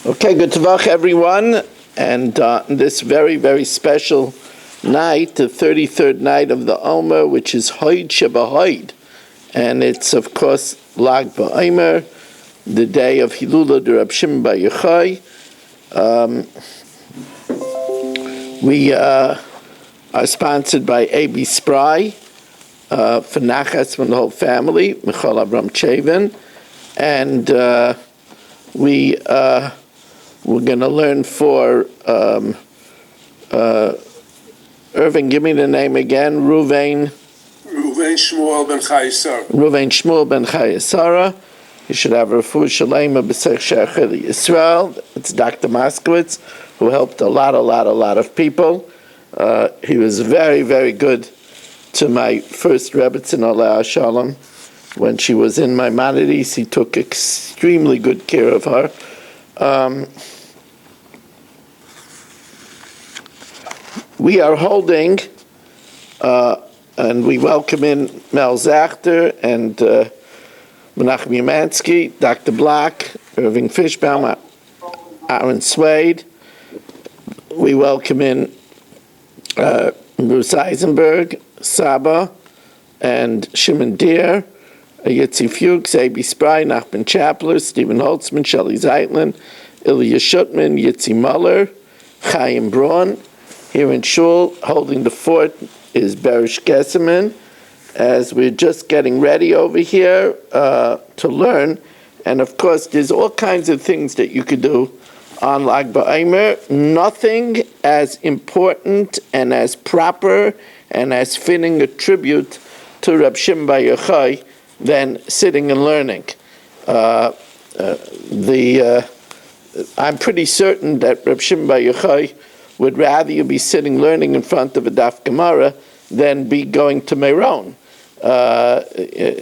Okay, good Tavach, everyone. And this very, very special night, the 33rd night of the Omer, which is Hoid Shebahoid. And it's, of course, Lag BaOmer, the day of Hilula de Rab Shimon Bar Yochai. We are sponsored by A.B. Spry for Nachas from the whole family, Michal Avram Chavin. And we're going to learn for Irving, give me the name again. Ruvain Shmuel ben Chayesara. Ruvain Shmuel ben Chayesara. You should have a refuah shalema b'sech she'achil Yisrael. It's Dr. Moskowitz, who helped a lot of people. He was very, very good to my first Rebbetzin Aleh Shalom. When she was in Maimonides, he took extremely good care of her. We are holding, and we welcome in Mel Zachter and Menachem Yamansky, Dr. Block, Irving Fishbaum, Aaron Swade. We welcome in Bruce Eisenberg, Saba, and Shimon Deer, Yitzi Fuchs, A.B. Spry, Nachman Chapler, Stephen Holtzman, Shelley Zeitlin, Ilya Shutman, Yitzi Muller, Chaim Braun. Here in Shul, holding the fort, is Berish Gesseman, as we're just getting ready over here to learn. And of course, there's all kinds of things that you could do on Lag BaOmer. Nothing as important and as proper and as fitting a tribute to Rab Shimon Bar Yochai than sitting and learning. I'm pretty certain that Rab Shimon Bar Yochai would rather you be sitting learning in front of a Daf Gemara than be going to Meron.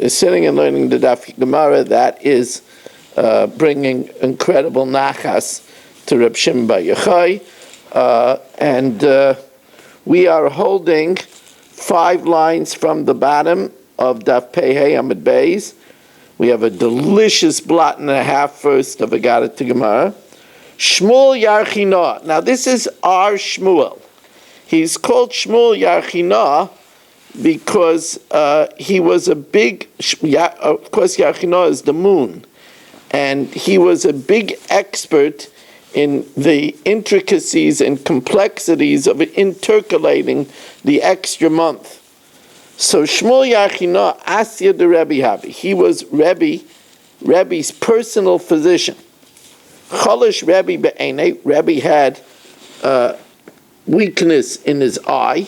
Sitting and learning the Daf Gemara, that is bringing incredible nachas to Rab Shimon Bar Yochai. And we are holding 5 lines from the bottom of Daf Pei Amud Beis. We have a delicious blot and a half first of Agadah to Gemara. Shmuel Yarchina. Now this is our Shmuel. He's called Shmuel Yarchina because he was a big, of course Yarchina is the moon, and he was a big expert in the intricacies and complexities of intercalating the extra month. So Shmuel Yarchina, Asya de Rebbe Habi. He was Rebbe's personal physician. Cholish Rebbe be'enei. Rebbe had weakness in his eye.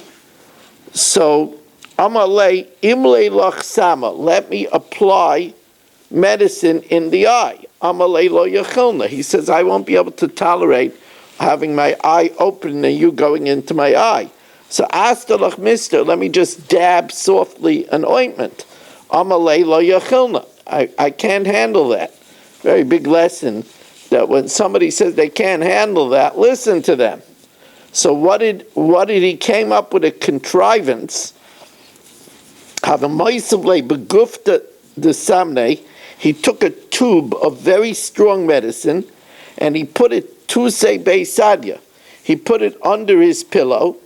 So Amalei imlei lach sama. Let me apply medicine in the eye. Amalei lo yachilna. He says, I won't be able to tolerate having my eye open and you going into my eye. So astalach mister, let me just dab softly an ointment. Amalei lo yachilna. I can't handle that. Very big lesson, that when somebody says they can't handle that, listen to them. So what did he came up with a contrivance? He took a tube of very strong medicine and he put it tusei beisadya. He put it under his pillow,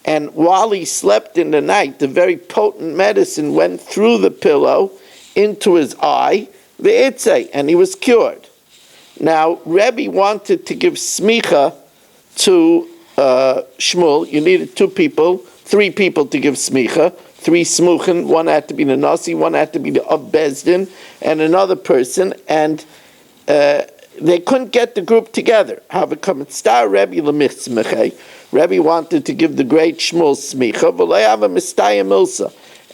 and while he slept in the night, the very potent medicine went through the pillow into his eye, the itzei, and he was cured. Now, Rebbe wanted to give smicha to Shmuel. You needed 3 people to give smicha, 3 smuchen. One had to be the nasi, one had to be the of Bezdin, and another person. And they couldn't get the group together. Rebbe wanted to give the great Shmuel smicha,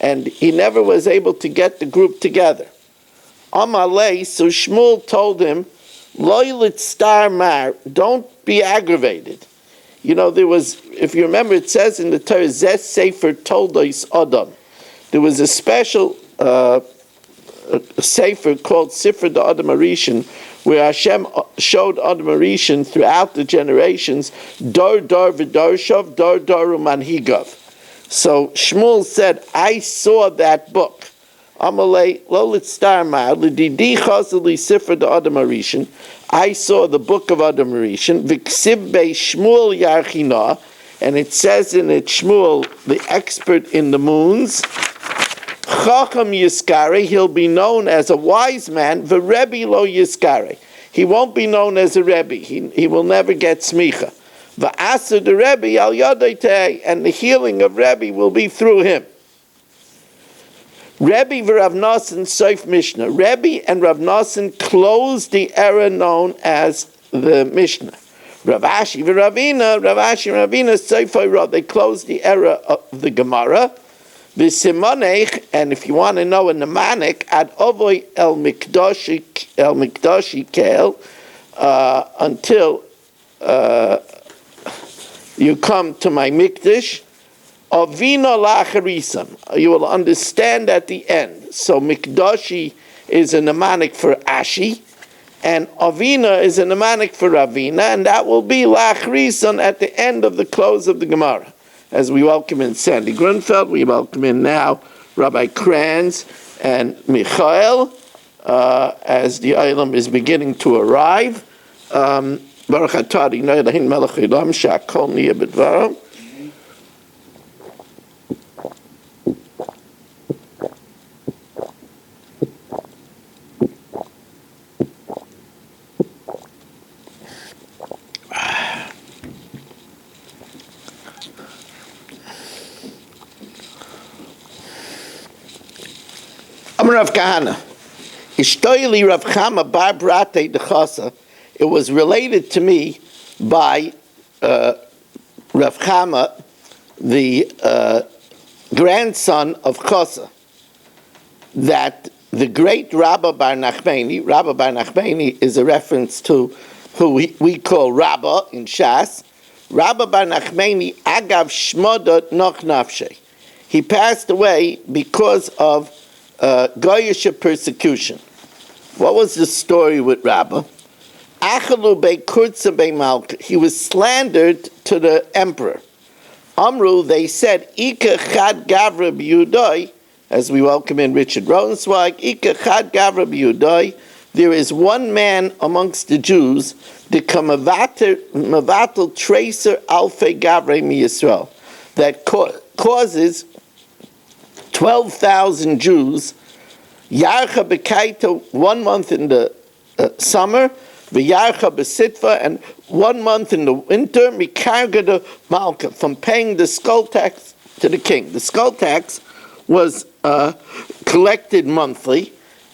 and he never was able to get the group together. Amalei, so Shmuel told him, Loylit star mar, don't be aggravated. You know, there was, if you remember, it says in the Torah, Zes Sefer Toldos Adam. There was a special Sefer called Sifra de Adam Arishan, where Hashem showed Adam Arishan throughout the generations, Dor Dor V'Dorshav, Dor Dor Umanhigav. So Shmuel said, I saw that book. Amalei Lolit Star Ma'ad L'Didi Chazali Sifra de Adam Arishan. I saw the book of Adam Rishon, V'ksiv bei Shmuel Yarchina, and it says in it, Shmuel, the expert in the moons, Chacham Yiskare, he'll be known as a wise man, V'Rebbe lo Yiskare. He won't be known as a Rebbe. He will never get smicha. V'aser the Rebbe al yodei, and the healing of Rebbe will be through him. Rebbe v'Rav Nosson Soif Mishnah. Rebbe and Rav Nosson closed the era known as the Mishnah. Rav Ashi v'Ravina, Rav Ashi and Ravina Soifai Rav. They closed the era of the Gemara. V'Simonech, and if you want to know a mnemonic, ad Ovoi el Mikdashi Kel, until you come to my Mikdash. Avina lacharisam. You will understand at the end. So Mikdashi is a mnemonic for Ashi, and Avina is a mnemonic for Ravina, and that will be lacharisam at the end of the close of the Gemara. As we welcome in Sandy Grunfeld, we welcome in now Rabbi Kranz and Michael, as the Eilam is beginning to arrive. Baruch atah Adonai Eloheinu melech haolam she'akol niyeh b'dvaro. Amar Rav Kahana, Ishtoili Rav Chama bar Brate dechasa. It was related to me by Rav Chama, the grandson of Chasa, that the great Rabba bar Nachmani is a reference to who we call Rabba in Shas. Rabba bar Nachmani agav shmoda noch nafshe. He passed away because of Goyish persecution. What was the story with Rabbah? He was slandered to the emperor. Amru, they said, Ika chad gavra b'yudoi, as we welcome in Richard Rosenzweig, Ika chad gavra b'yudoi, there is one man amongst the Jews, the mavatel tracer alfei gavre mi Yisrael, that causes 12,000 Jews, Yarcha b'kaita, 1 month in the summer, v'yarcha b'sitva, and 1 month in the winter, mikarga the malka, from paying the skull tax to the king. The skull tax was collected monthly,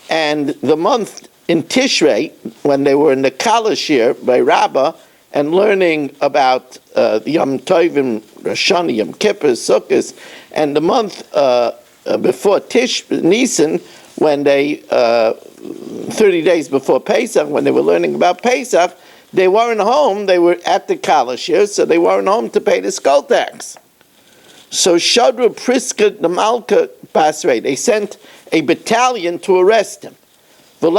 and the month in Tishrei, when they were in the Kalash year by Rabbah, and learning about Yom Tovim, Rosh Hashanah, Yom Kippur, Sukkot, and the month before Nisan, when they 30 days before Pesach, when they were learning about Pesach, they weren't home. They were at the Kalash year, so they weren't home to pay the skull tax. So Shadru Priska the Malka Basrei, they sent a battalion to arrest him. But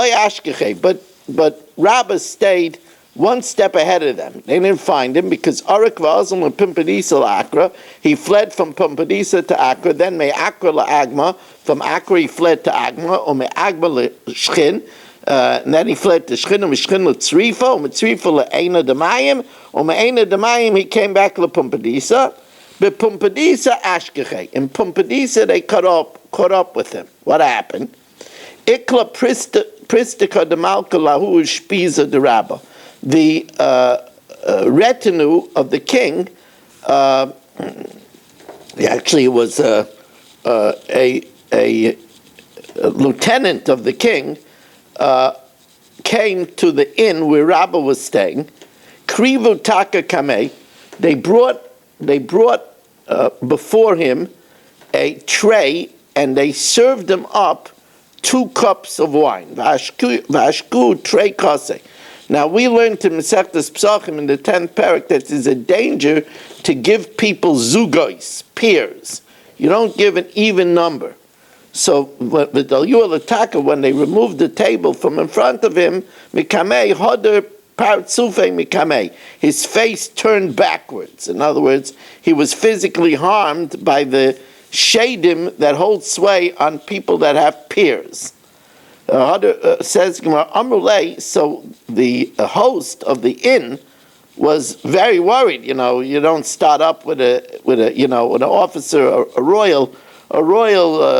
Rabbah stayed one step ahead of them. They didn't find him because Arik Vazim and Pumpadisa Akra. He fled from Pumpadisa to Akra, then me Akra la Agma. From Akra he fled to Agma, or me Agma la Shchin. And then he fled to Shchin, and Shchin la Tzrifa, or Tzrifa la Eina Demayim, or me Eina Demayim he came back to Pumpadisa. But Pumpadisa Ashkechei. In Pumpadisa they caught up with him. What happened? Ikla Pristika de Malka lahu Shpiza de Rabbah. The retinue of the king, actually it was a lieutenant of the king, came to the inn where Rabbah was staying. Krivu taka kame. They brought before him a tray, and they served him up 2 cups of wine. Vashku tray kase. Now we learned in Masechtas Pesachim in the 10th parak that there's a danger to give people zugos, pairs. You don't give an even number. So with the Yu'alataka, when they removed the table from in front of him, mikamei hoder partzufe mikamei, his face turned backwards. In other words, he was physically harmed by the shadim that hold sway on people that have pairs. Says Gemara, Amrulay, so the host of the inn was very worried. You know, you don't start up with an officer, a royal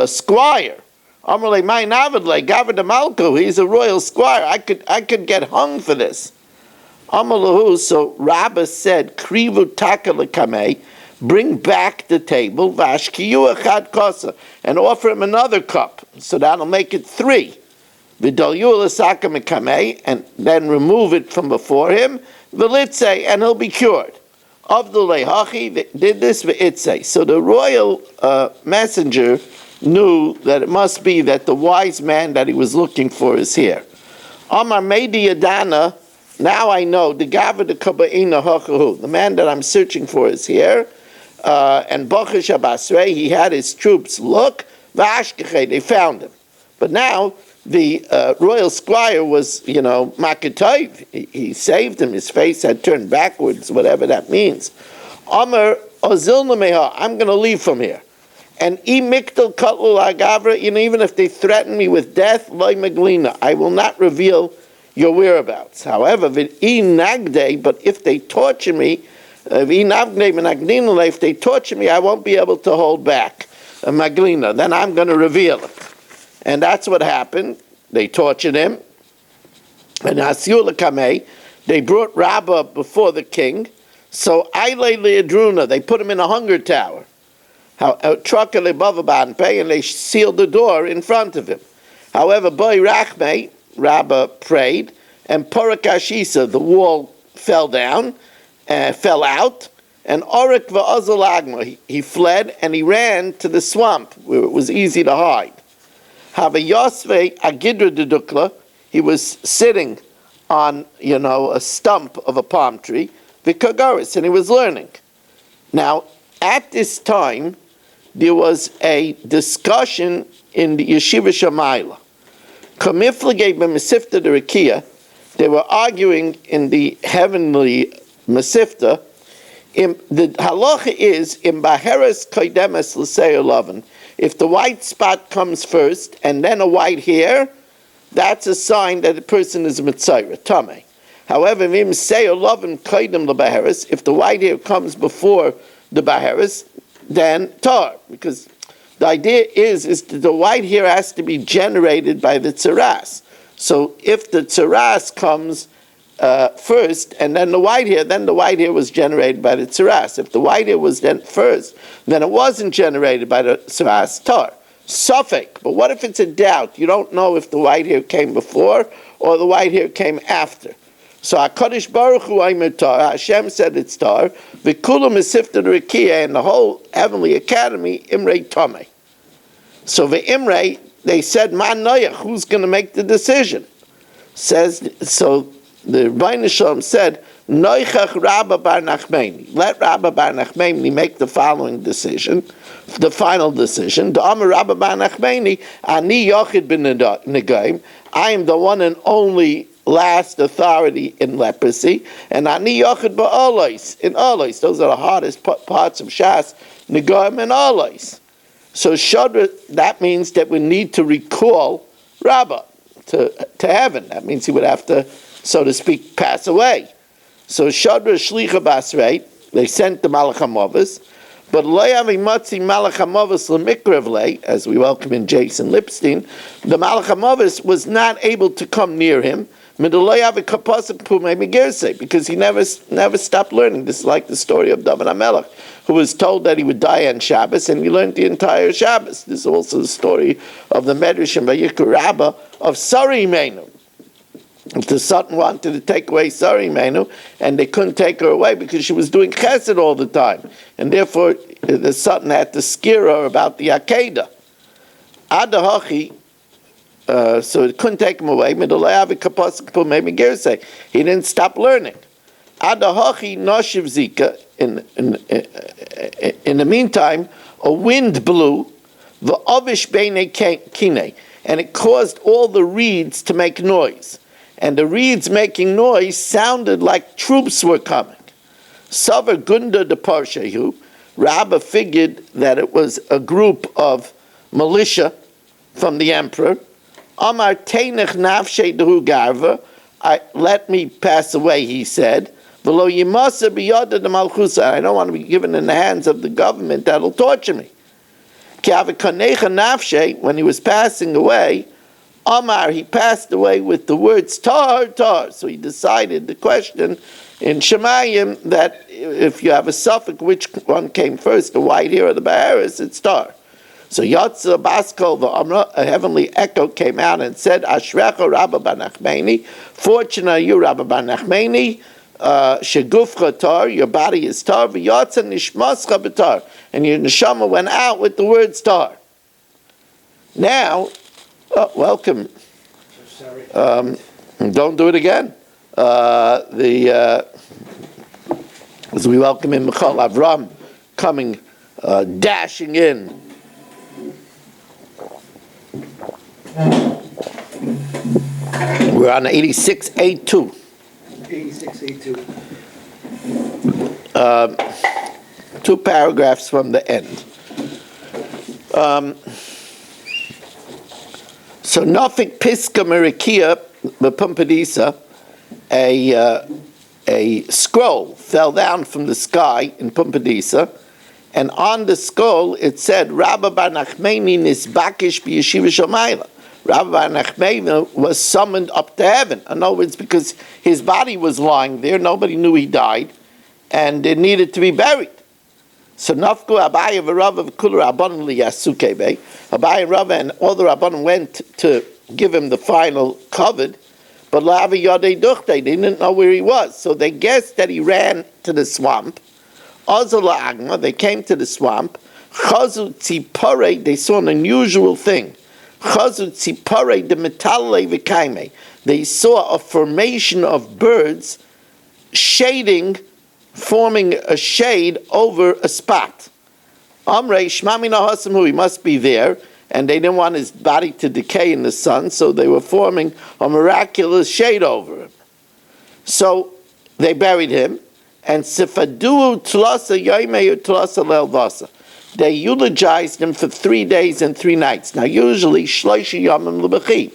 squire. Amrulay, my navidle, Gavin de Malko, he's a royal squire. I could get hung for this. Amalahu, so Rabbah said, Krivu takalakame, bring back the table, vashkiyu echad kosa, and offer him another cup. So that'll make it 3. V'dalyu l'saka mekame, and then remove it from before him, v'litze, and he'll be cured. Of the lehachi, they did this v'itze. So the royal messenger knew that it must be that the wise man that he was looking for is here. Amar meidi yadana, now I know, the Gava de Kabaina Hachahu, the man that I'm searching for is here. And Bachash Abasrei, he had his troops look, Vashkeche, they found him. But now, the royal squire was, Makatayv, he saved him, his face had turned backwards, whatever that means. Amar Ozilna Meha, I'm going to leave from here. And Miktal Katlul Agavra, even if they threaten me with death, Loy Maglina, I will not reveal your whereabouts. However, nagde, but if they torture me, if they torture me, I won't be able to hold back. Maglina, then I'm going to reveal it. And that's what happened. They tortured him. And Hasiula Kameh, they brought Rabbah before the king. So Aile Leadruna, they put him in a hunger tower. And they sealed the door in front of him. However, Boy Rachme, Rabbah prayed, and Parakashisa, the wall fell out, and Orik va'azalagma, he fled and he ran to the swamp where it was easy to hide. Havayosve agidra dedukla, he was sitting on, a stump of a palm tree, v'kagaris, and he was learning. Now, at this time, there was a discussion in the Yeshiva Shamayla. They were arguing in the heavenly Masifta. The halacha is in Baheres Koidemes L'Seir Loven. If the white spot comes first and then a white hair, that's a sign that the person is Mitzayra, Tameh. However, if the white hair comes before the Baheres, then Tar, because the idea is that the white hair has to be generated by the tzaras. So if the tzaras comes first and then the white hair was generated by the tzaras. If the white hair was then first, then it wasn't generated by the tzaras, tar. Suffix. But what if it's a doubt? You don't know if the white hair came before or the white hair came after. So HaKadosh Baruch Hu Aimer Tar, Hashem said it's tar, V'kulam Mesifta Rekiah, and the whole heavenly academy, Imrei Tomei. So the Imrei, they said, Man Noyach, who's going to make the decision? So the Rebbeinu Shalom said, Noichach Rabba Bar Nachmeni. Let Rabba Bar Nachmeni make the following decision, the final decision. Da'amar Rabba Bar Nachmeni, Ani Yochid bin Negaim. I am the one and only last authority in leprosy, and Ani Yochid Ba'olois, in Olois. Those are the hardest parts of Shas, Negaim and Olois. So Shadra, that means that we need to recall Rabbah to heaven. That means he would have to, so to speak, pass away. So Shadra Shlicha Basrei, they sent the Malach HaMovos, but Loyavi Matzi Malach HaMovos L'Mikrevle, as we welcome in Jason Lipstein, the Malach HaMovos was not able to come near him, because he never stopped learning. This is like the story of David HaMelech, who was told that he would die on Shabbos, and he learned the entire Shabbos. This is also the story of the Medrash and Vayikra Rabbah of Sari Imenu. If the Sultan wanted to take away Sari Imenu, and they couldn't take her away because she was doing chesed all the time, and therefore the Sultan had to scare her about the Akedah. Adahachi, so it couldn't take him away. He didn't stop learning. Adahachi noshiv zika. In the meantime, a wind blew, v'avish beinei kine, and it caused all the reeds to make noise. And the reeds making noise sounded like troops were coming. Savar Gunda de Parshehu, Rabbah figured that it was a group of militia from the emperor. Amar teinech nafshe dehu garva. Let me pass away, he said. V'lo yimasa biyada de malchusa. I don't want to be given in the hands of the government that'll torture me. Ki avikanecha nafshe, when he was passing away, Amar, he passed away with the words tar, tar. So he decided the question in Shemayim that if you have a suffix, which one came first, the white hair or the Baharis, it's tar. So Yotza Baskol, the Amra, a heavenly echo came out and said, Ashrecha Rabba Bar Nachmani, fortunate are you, Rabba Bar Nachmani, Shegufcha tar, your body is tar, V'yotza Nishmascha b'tar, and your neshama went out with the words tar. Now, welcome. Sorry. Don't do it again. As we welcome in Michal Avram coming, dashing in. We're on 86.82. 8682. 2 paragraphs from the end. So Nafik Piska Merikia Bepumpadisa, a scroll fell down from the sky in Pumpadisa, and on the scroll it said, Rabba Bar Nachmani Nisbakish B'Yeshiva Shamayla. Rabba Bar Nachmani was summoned up to heaven. In other words, because his body was lying there, nobody knew he died, and it needed to be buried. So Nafku Abaye v'Rava v'Kul Rabbanim liyasukebe. Abaye and Rava and all the Rabbanim went to give him the final covet, but La'ava Yodei Duchte, they didn't know where he was. So they guessed that he ran to the swamp. Ozala Agma, they came to the swamp. Chazu Tzipare, they saw an unusual thing. Chazu Tzipare de Metale v'Kaime. They saw a formation of birds forming a shade over a spot. Amrei Shmami Nahasamu, he must be there, and they didn't want his body to decay in the sun, so they were forming a miraculous shade over him. So they buried him, and Sifadu Tlasa Yaimeu Tlasa Lelvasa. They eulogized him for 3 days and 3 nights. Now usually Shloisha Yamim L'Bechi,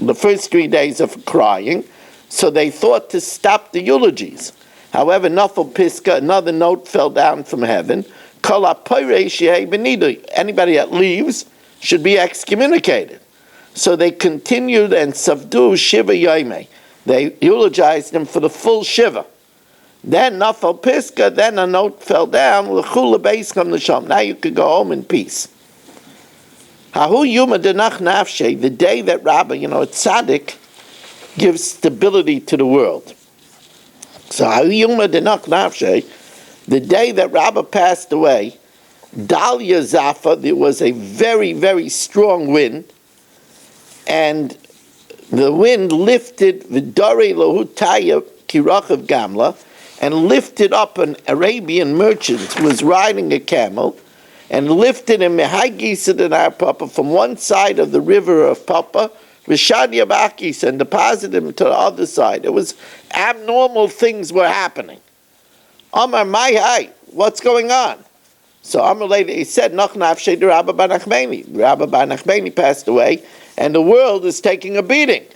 the first 3 days of crying, so they thought to stop the eulogies. However, Nafal Piska, another note fell down from heaven. Anybody that leaves should be excommunicated. So they continued and Savdu Shiva Yaime. They eulogized him for the full Shiva. Then Nafal Piska, then a note fell down. Now you could go home in peace. Hahu Yuma Denach Nafshe, the day that Rabbi, a tzaddik, gives stability to the world. So the day that Rabba passed away, Dalia Zafa, there was a very, very strong wind, and the wind lifted Vidare Lohutaya Kirachav Gamla, and lifted up an Arabian merchant who was riding a camel, and lifted him Papa from one side of the river of Papa, Rishadia Bakis, and deposited him to the other side. It was abnormal things were happening. Amar Mai, what's going on? So Amar later he said, Rabba Bar Nachmani. Rabba Bar Nachmani passed away, and the world is taking a beating.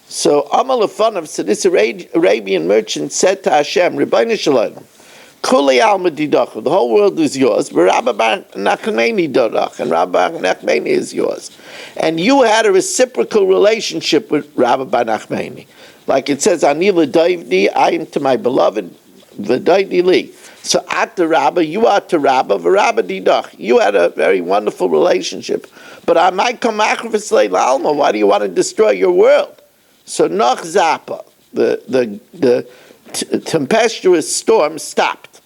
So Amar Lefanov, so this Arabian merchant said to Hashem, Rebbeinu Shalom, Kuli Alma Didachu, the whole world is yours, but Rabba Bar Nachmani Dodach, and Rabba Bar Nachmani is yours. And you had a reciprocal relationship with Rabba Bar Nachmani. Like it says, Ani l'dayvdi, I am to my beloved, v'dayvdi li. So at the Rabba, you are to Rabba, v'Rabba didach. You had a very wonderful relationship. But I might come akrivus alma. Why do you want to destroy your world? So Noch Zappa, the tempestuous storm stopped.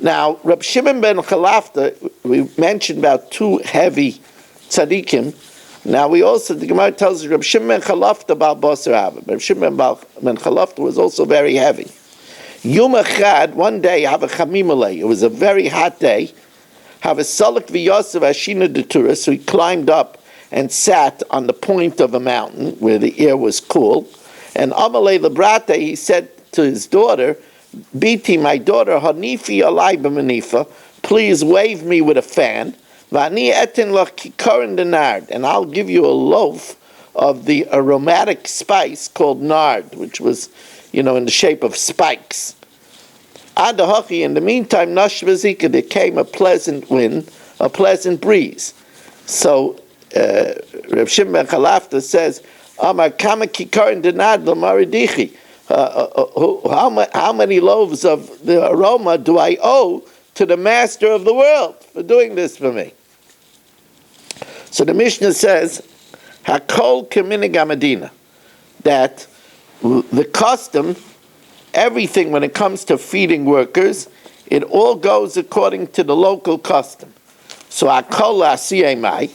Now, Reb Shimon ben Chalafta, we mentioned about 2 heavy tzaddikim. Now the Gemara tells us Reb Shimon ben Chalafta about Basar Abba. Reb Shimon ben Chalafta was also very heavy. Yom Echad, one day, have a chamimalei. It was a very hot day. Have a salak v'yasav ashina detura. So he climbed up and sat on the point of a mountain where the air was cool. And Amalei lebrate, he said to his daughter, Biti, my daughter, Hanifi alai b'manifa, please wave me with a fan. V'ani etin lach kikarin de nard, and I'll give you a loaf of the aromatic spice called nard, which was, in the shape of spikes. Adahachi, in the meantime, Nashvazika, there came a pleasant wind, a pleasant breeze. So, Reb Shimon ben Chalafta says, Amar kama kikarin de nard l'maridichi. How many loaves of the aroma do I owe to the master of the world for doing this for me? So the Mishnah says, Hakol keminig hamadina, that the custom, everything when it comes to feeding workers, it all goes according to the local custom. So Hakol la'asiyeh mai,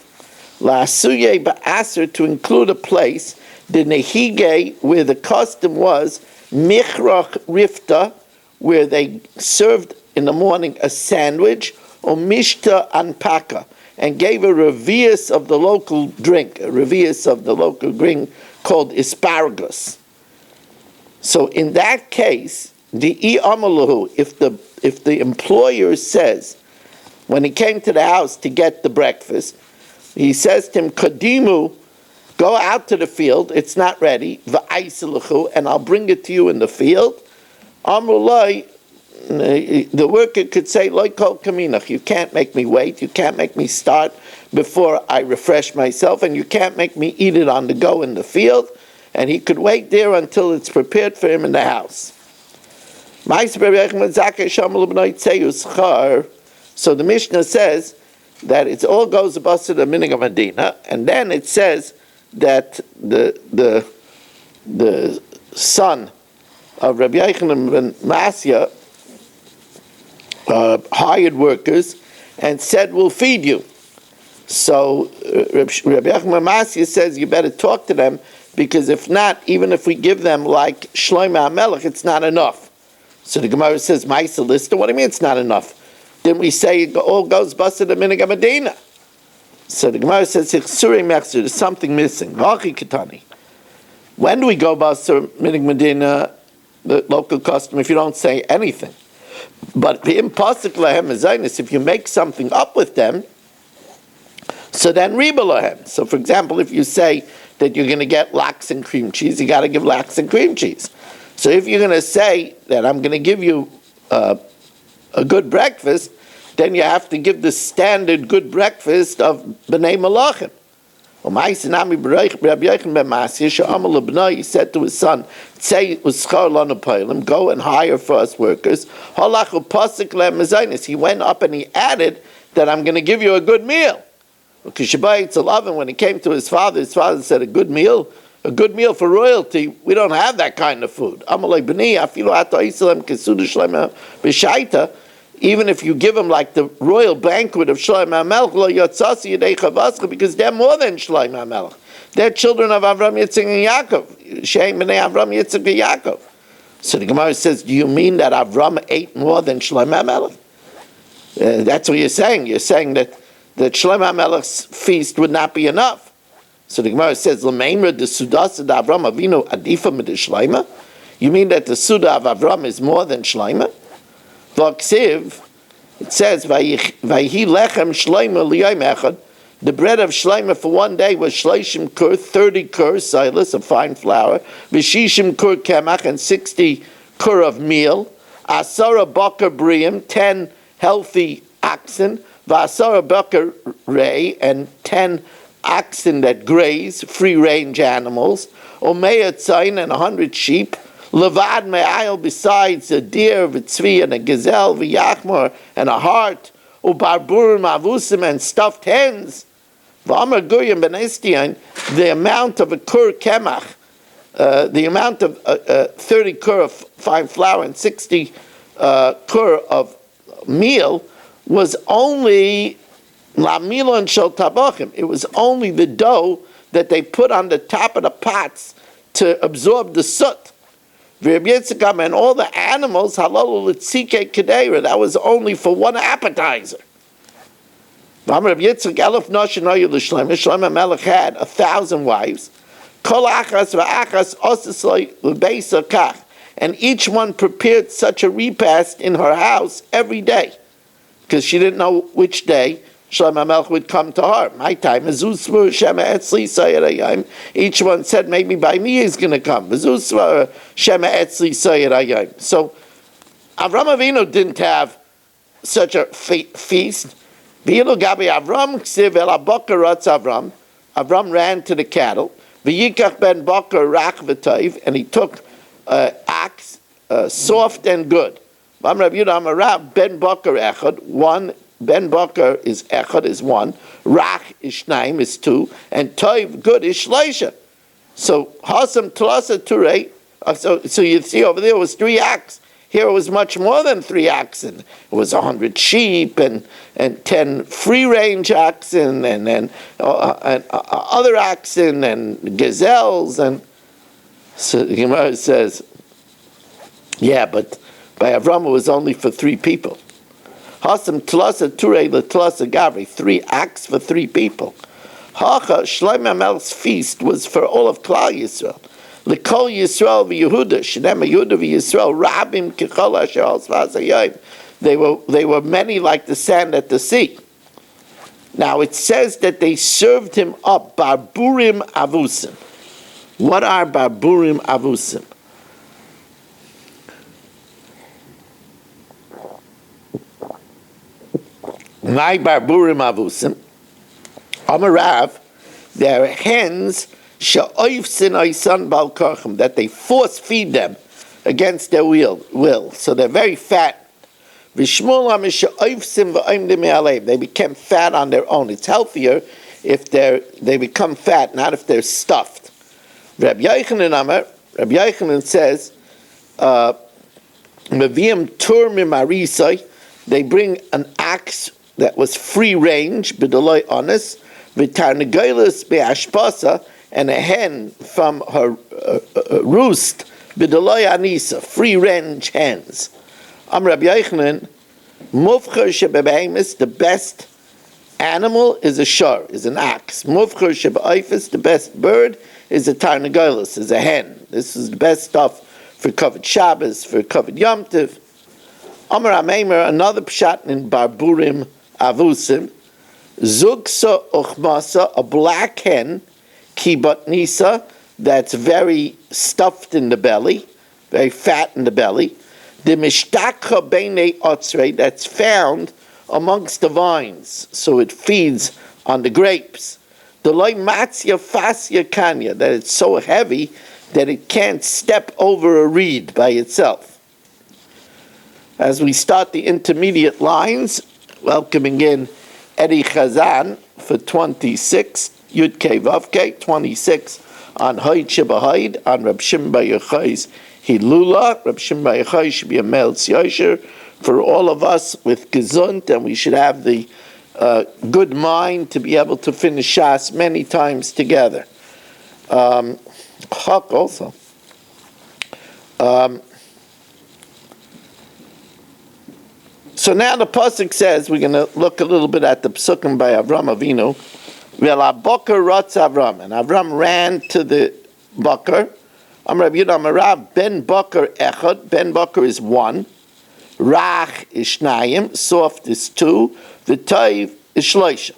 la'asiyeh ba'aser, to include a place, the nehige, where the custom was michrach rifta, where they served in the morning a sandwich, or mishta anpaka, and gave a revius of the local drink, a revius of the local drink called asparagus. So in that case, the i'amalahu, if the employer says, when he came to the house to get the breakfast, he says to him, kadimu, go out to the field, it's not ready, v'aisiluchu, and I'll bring it to you in the field. Amrulai, the worker could say, Loi kol kaminach, you can't make me wait, you can't make me start before I refresh myself, and you can't make me eat it on the go in the field, and he could wait there until it's prepared for him in the house. So the Mishnah says that it all goes above to the minig of Medina, and then it says that the son of Rabbi Yochanan ben Masya hired workers and said, we'll feed you. So Rabbi Yochanan ben Masya says, you better talk to them, because if not, even if we give them like Shlomo HaMelech, it's not enough. So the Gemara says, Maisa Lister, what do you mean it's not enough? Then we say it all goes busted the minig of Medina. So the Gemara says, there's something missing. When do we go busted minig Medina, the local custom, if you don't say anything? But if you make something up with them, so then riba lahem. So for example, if you say that you're going to get lax and cream cheese, you got to give lax and cream cheese. So if you're going to say that I'm going to give you a good breakfast, then you have to give the standard good breakfast of B'nai Malachim. He said to his son, go and hire for us workers. He went up and he added that I'm going to give you a good meal. Because when he came to his father said, a good meal for royalty, we don't have that kind of food. Even if you give them like the royal banquet of Shlomo HaMelech, because they're more than Shlomo HaMelech. They're children of Avram, Yitzchak, and Yaakov. Shem b'nei Avram, Yitzchak, and Yaakov. So the Gemara says, do you mean that Avram ate more than Shlomo HaMelech? That's what you're saying. You're saying that Shlomo HaMelech's feast would not be enough. So the Gemara says, L'meimra de Sudas da Avram Avinu adifa mit Shlomo? You mean that the Suda of Avram is more than Shlomo? V'aksiv, it says, Vayhi lechem Shlomo liyom echad, the bread of Shlomo for one day was shleishim kur, 30 kur, silas, of fine flour, v'shishim kur kemach, and 60 kur of meal, asara bakar briim, 10 healthy oxen, v'asara bakar rei, and 10 oxen that graze, free-range animals, omeya tzayin, and 100 sheep, levad me'ayil, besides a deer, v'tzvi, and a gazelle, v'yachmor, and a hart, ubarburim avusim, and stuffed hens, v'amar guyim ben estiyan, the amount of a kur kemach, the amount of 30 kur of fine flour and 60 kur of meal was only la milon shel tabachim. It was only the dough that they put on the top of the pots to absorb the soot. And all the animals, halal l'tzike kedera, that was only for one appetizer. Shlomo HaMelech had 1,000 wives, and each one prepared such a repast in her house every day, because she didn't know which day Shlomo Melech would come to her. My time is Zusvar Shema Etzli Sayarayim. Each one said, maybe by me he's going to come. Zusvar Shema Etzli Sayarayim. So Avram Avinu didn't have such a feast. V'yilu Gabi Avram Ksiv El Abokar Ratz Avram. Avram ran to the cattle. V'yikach ben Bakar Rach V'Tayv, and he took axe, soft and good. Ben Bakar Echad, one. Ben Bakar is Echad, is one. Rach is Shnaim, is two. And Toiv, good, is Shleisha. So Hasam Tlasa Turei. So you see over there was 3 acts. Here it was much more than 3 oxen. It was 100 sheep and 10 free-range oxen and other oxen and gazelles. And so the Gemara says, yeah, but by Avram it was only for 3 people. Hasam tlasa turei letlasa gavri, 3 ox for 3 people. Hacha Shlomo Melech's feast was for all of Klal Yisrael. L'kol Yisrael v'Yehuda, Shnei Yehuda v'Yisrael, Rabim kechol asher al tzvaz hayom. They were many like the sand at the sea. Now it says that they served him up barburim avusim. What are barburim avusim? My barburim avusim, Amarav, they're hens that they force feed them against their will. So they're very fat. They become fat on their own. It's healthier if they become fat, not if they're stuffed. Rabbi Yochanan says, they bring an ox that was free range, b'doloi honest, v'tarnegolos be'ashpasa, and a hen from her roost, b'doloi anisa, free range hens. Rabbi Yochanan, mufcher shebebehemis, the best animal is a shor, is an ox. Mufcher shebeoifis, the best bird is a tarnegolos, is a hen. This is the best stuff for covered Shabbos, for covered Yom Tov. Amar Ameimer, another pshat in barburim avusim, zugsa uchmasa, a black hen, kibat nisa, that's very stuffed in the belly, very fat in the belly. The mishtaka beinei otzrei, that's found amongst the vines, so it feeds on the grapes. The loy matzia fasya kanya, that it's so heavy that it can't step over a reed by itself. As we start the intermediate lines, welcoming in Eddie Chazan for 26, Yud Kei Vav Kei, 26 on Hoyd Shebahayid, on Reb Shimon Bar Yochai's Hilula. Reb Shimon Bar Yochai should be a male tziyosher for all of us with gesund, and we should have the good mind to be able to finish Shas many times together. Chak also. So now the pasuk says, we're going to look a little bit at the psukim by Avram Avinu. Ve'la Bakar Ratz Avram, and Avram ran to the Bakar. Amar Rabbi Yehuda Amarav, Ben Bakar Echad, Ben Bakar is 1. Rach is Shnayim, soft is 2. V'Tayv is Shloisha.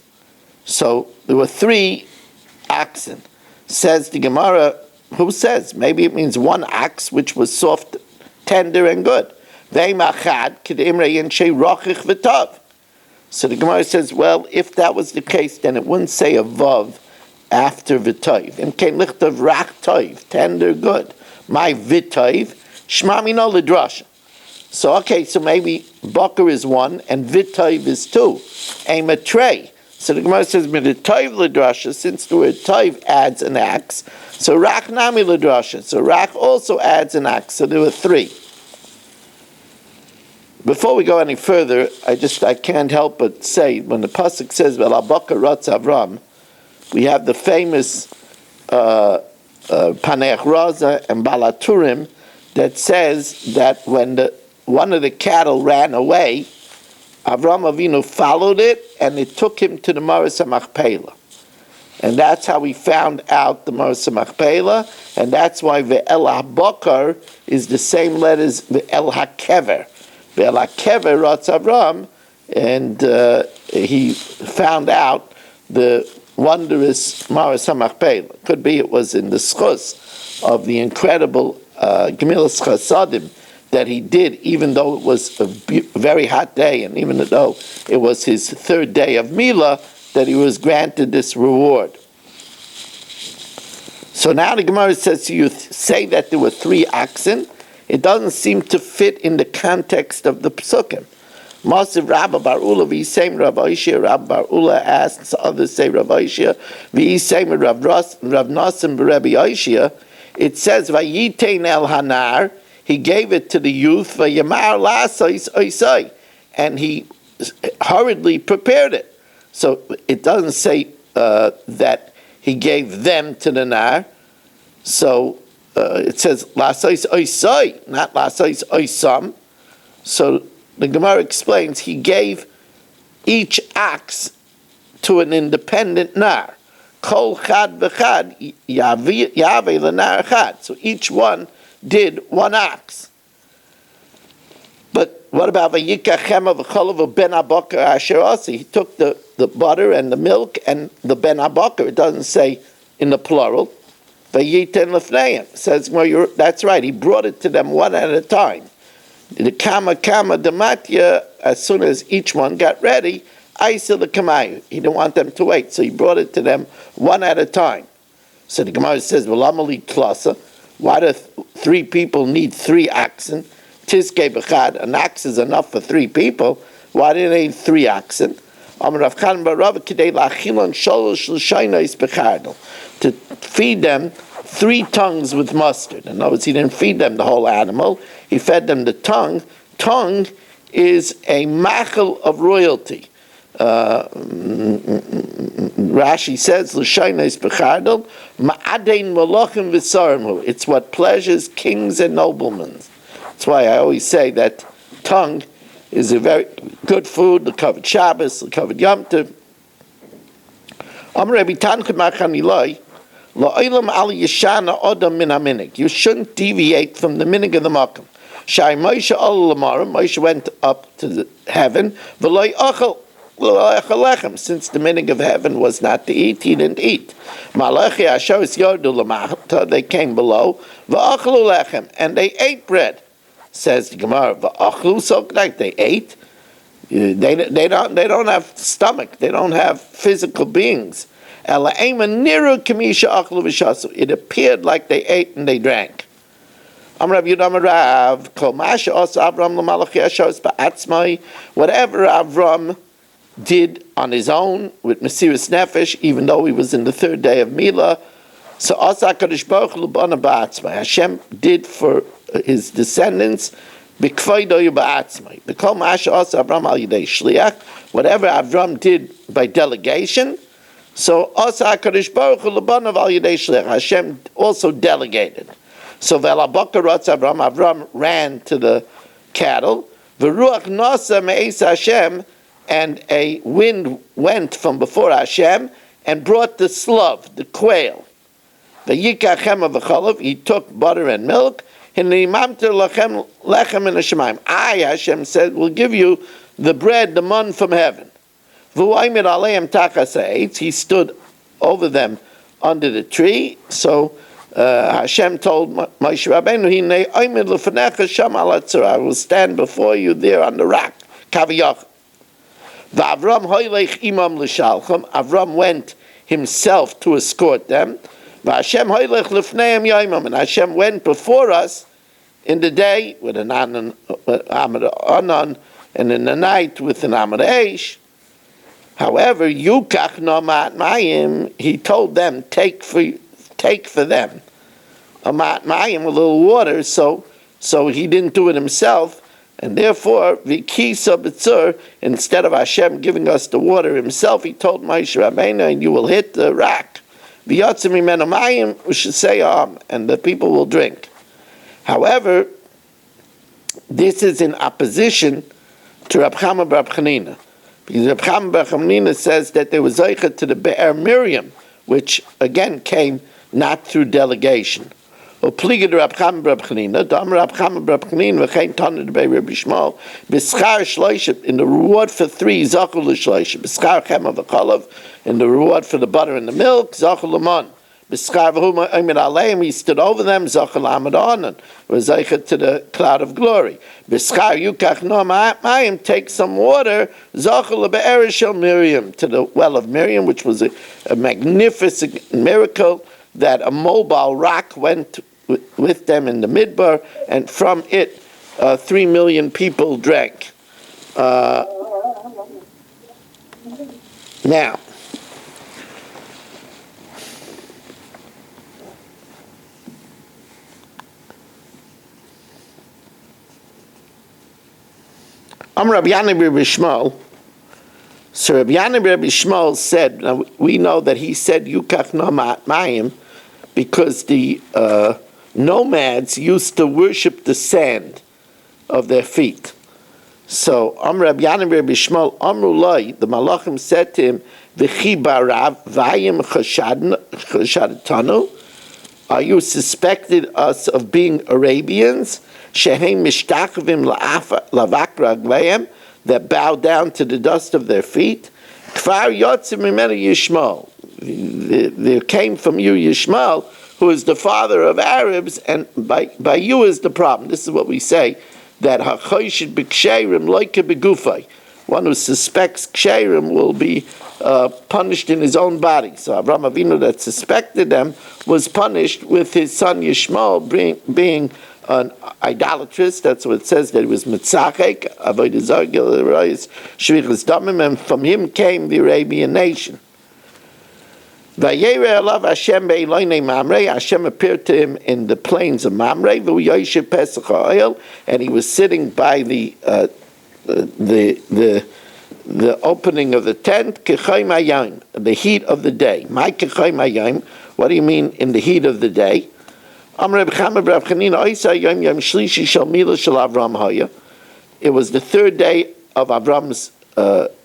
So there were 3 oxen. Says the Gemara, who says? Maybe it means 1 ox, which was soft, tender, and good. So the Gemara says, well, if that was the case, then it wouldn't say a vav after v'toiv. Tender, good. My v'toiv, shmamino l'drasha. So, okay, so maybe bakar is 1 and v'toiv is 2. Aim a tray. So the Gemara says, v'toiv l'drasha, since the word toiv adds an axe, so rach nami l'drasha. So rach also adds an axe. So there were 3. Before we go any further, I can't help but say, when the pasuk says, "Ve'la Bakar Ratz Avram," we have the famous Paneach Raza and Balaturim that says that when one of the cattle ran away, Avram Avinu followed it, and it took him to the Maris HaMachpelah. And that's how we found out the Maris HaMachpelah, and that's why Ve'el HaBakar is the same letters Ve'el HaKever. Ve'el HaKever Ratz Avram and he found out the wondrous Maras HaMachpelah. Could be it was in the schus of the incredible Gemilas Chasadim that he did, even though it was a very hot day, and even though it was his third day of Milah, that he was granted this reward. So now the Gemara says to you, say that there were 3 oxen. It doesn't seem to fit in the context of the Psukim. Masiv Rabba Bar Ula v'Yisem Rav Oishia. Rabba Bar Ula asks, others say Rav Oishia. V'Yisem Rav Nasim B'Rebbe Oishia. It says, Vayitein El Hanar, he gave it to the youth, Vayamar Lasois Oisai, and he hurriedly prepared it. So it doesn't say that he gave them to the Nar. So it says Lasois Oisai, not Lasois Oisam. So the Gemara explains he gave each ox to an independent Nar. Kol chad v'chad yave l'nar chad. So each one did 1 ox. But what about v'yikach chema v'cholav ben abakar asher asi? He took the butter and the milk and the ben abakar. It doesn't say in the plural. V'yiten lefneim. Says, well, that's right. He brought it to them one at a time. The kama dematya, as soon as each one got ready, Aisa the Kamayu. He didn't want them to wait, so he brought it to them one at a time. So the Gemara says, V'lamali tlasa. Why do 3 people need 3 oxen? Tizke b'chad. An ox is enough for 3 people. Why do they need 3 oxen? To feed them 3 tongues with mustard. In other words, he didn't feed them the whole animal. He fed them the tongue. Tongue is a machel of royalty. Rashi says, "L'shaynes bechardel ma'adein malachim v'sarimhu." It's what pleasures kings and noblemen. That's why I always say that tongue is a very good food. The covered Shabbos, the covered Yom Tov. Amar Rabbi Tanchum Machaniloi, la'olam al yishana odam min haminig. You shouldn't deviate from the minig of the makom. Shai Moshe al lamarim. Moshe went up to the heaven. V'loi achal. Since the meaning of heaven was not to eat, he didn't eat. They came below, and they ate bread. Says the Gemara, so like they ate. They don't have stomach. They don't have physical beings. It appeared like they ate and they drank. Whatever Avram did on his own with Mesiras Nefesh, even though he was in the 3rd day of Milah. So Asa HaKadosh Baruch Hu L'bana Ba'atzmai. Hashem did for his descendants B'kvaydo Ba'atzmai. B'kol Ma'asha Asa Avram Al Yidei Shliach. Whatever Avram did by delegation, so Asa HaKadosh Baruch Hu L'bana Al Yidei Shliach. Hashem also delegated. So V'elabaka Ratz Avram ran to the cattle. V'ruach Nasa Me'es Hashem, and a wind went from before Hashem and brought the slav, the quail. He took butter and milk. I, Hashem said, will give you the bread, the man from heaven. He stood over them under the tree. So Hashem told Moshe Rabbeinu, I will stand before you there on the rock. Avram went himself to escort them. And Hashem went before us in the day with an Anan, and in the night with an Amar Eish. However, Yukach Nomat Mayim, he told them, take for them a Mat Mayim, a little water, so he didn't do it himself. And therefore, Vikisa B'tzur, instead of Hashem giving us the water himself, he told Moshe Rabbeinu, and you will hit the rock. V'yotzim mimenu mayim, we should say, and the people will drink. However, this is in opposition to Rab Chama Bar Chanina. Because Rab Chama Bar Chanina says that there was Zeicha to the Be'er Miriam, which again came not through delegation. Upliga de Rab Chama Rab Chanina, Dam Rab Chama Rab Chanina, v'chein Tana de Bei Rabbi Shmuel, b'schar shloishim, in the reward for 3, zachul l'shloishim, b'schar chema v'cholav, in the reward for the butter and the milk, zachul l'mon. B'schar v'huma oimid aleim, he stood over them, zachul l'amad onan, v'zaychet to the cloud of glory. B'schar yukach no ma'ayim, take some water, zachul l'be'er shel Miriam, to the well of Miriam, which was a magnificent miracle, that a mobile rock went with them in the midbar, and from it 3 million people drank. Now, Rabbi Yanai Rabbi Shmuel. So Rabbi Yanai Rabbi Shmuel said, now we know that he said Yukach no Mayim because the nomads used to worship the sand of their feet. So Rabbi Yanai Rabbi Shmuel Amrulai, the Malachim said to him, V'chi barav vayim chashadtanu, are you suspected us of being Arabians? Shehem mishtachvim lavak ragleim, that bow down to the dust of their feet. Kfar yotzim mimenu Yishmael. There came from you Yishmael, who is the father of Arabs, and by you is the problem. This is what we say, that hachoshid b'ksherim loike begufay. One who suspects ksherim will be punished in his own body. So Avraham Avinu that suspected them was punished with his son Yishmael being an idolatrous. That's what it says, that he was mitzachek, avodah zarah, shvichas damim, and from him came the Arabian nation. Vayere alav Hashem be'eloinei Mamre. Hashem appeared to him in the plains of Mamre, v'uyoshev pesach ha'oil, and he was sitting by the opening of the tent, kechayim hayom, the heat of the day. My kechayim hayom. What do you mean in the heat of the day? It was the third day of Avram's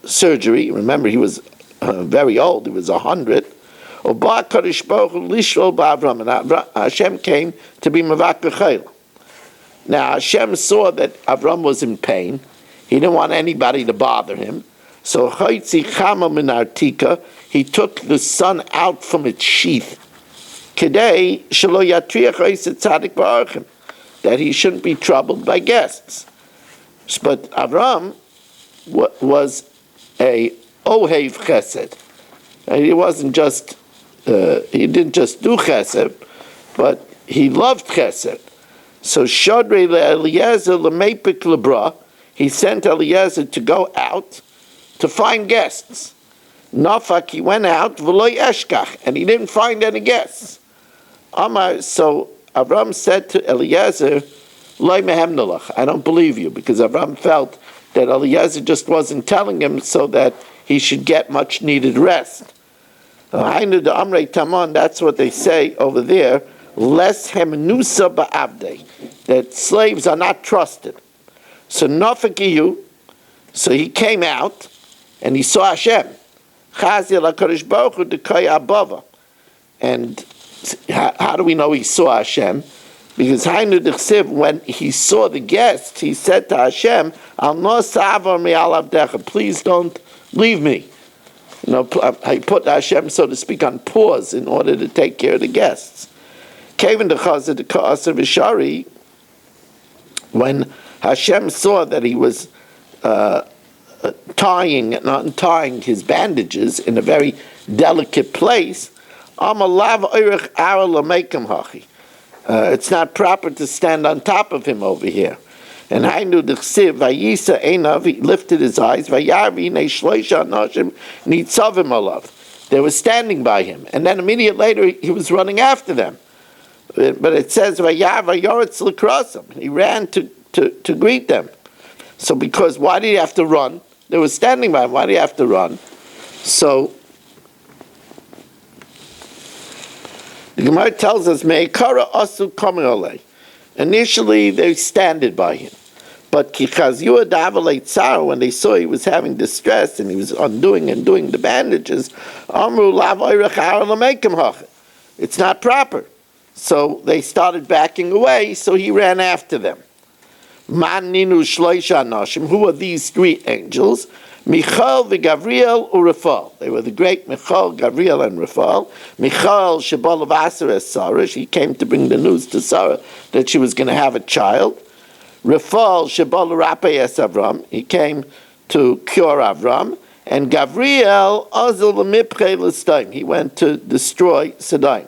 surgery. Remember, he was very old. He was 100. And Hashem came to be Mavak B'chayil. Now Hashem saw that Avram was in pain. He didn't want anybody to bother him. So he took the sun out from its sheath, that he shouldn't be troubled by guests. But Avram was a ohev chesed. And he wasn't just, he didn't just do chesed, but he loved chesed. So Shodrei Eliezer lemepik lebra, he sent Eliezer to go out to find guests. Nafak, he went out, v'lo eshkach, and he didn't find any guests. Amar, so Avram said to Eliezer, Loi mehemnelach, I don't believe you, because Avram felt that Eliezer just wasn't telling him so that he should get much needed rest. That's what they say over there, Les hemnusa ba'avdei, that slaves are not trusted. So nafakiyu, so he came out and he saw Hashem. And how do we know he saw Hashem? Because when he saw the guests, he said to Hashem, please don't leave me. You know, I put Hashem, so to speak, on pause in order to take care of the guests. When Hashem saw that he was tying and untying his bandages in a very delicate place, it's not proper to stand on top of him over here. And I knew the Chsiv, Vayisa Einav, he lifted his eyes, Vayarvi Neishloisha Noshim Nitzavim Alav. They were standing by him. And then immediately later, he was running after them. But it says, Vayar Vayoretz L'krosam. He ran to greet them. So because, why did he have to run? They were standing by him. Why did he have to run? So, the Gemara tells us, Me'ikara Asu Kamerolei. Initially, they standed by him. But Kichazua Davalei Tzar, when they saw he was having distress and he was undoing and doing the bandages, Amru Lav Oirach Ara Lamekim Hach. It's not proper. So they started backing away, so he ran after them. Man ninu shloisha nashim. Who are these three angels? Michal, Gavriel, Urafal. They were the great Michal, Gavriel, and Rafal. Michal, Shabal of Aseres Sarah. She came to bring the news to Sarah that she was going to have a child. Rafal, Shabal Rapayes Avram. He came to cure Avram. And Gavriel, Azal Mipche L'Staim. He went to destroy Sodom.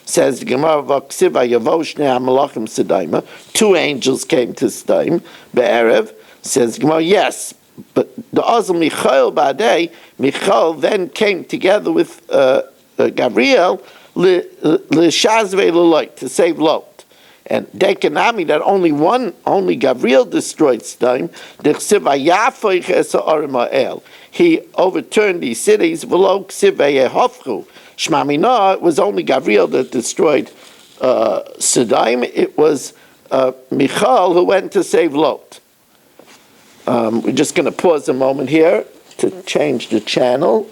Says the Gemara Vaksiva Yavoshne Amalachim Sedaima. Two angels came to Sodom. Be'erev. Says the Gemara, yes. But the Azal Michael Badei, Michael then came together with Gabriel L'Shazve L'Lot, to save Lot. And Dekanami, that only Gabriel destroyed Sodom. He overturned these cities. V'lo Ksiva Yehofchu. Shmamina, it was only Gabriel that destroyed Sodom. It was Michal who went to save Lot. We're just going to pause a moment here to change the channel.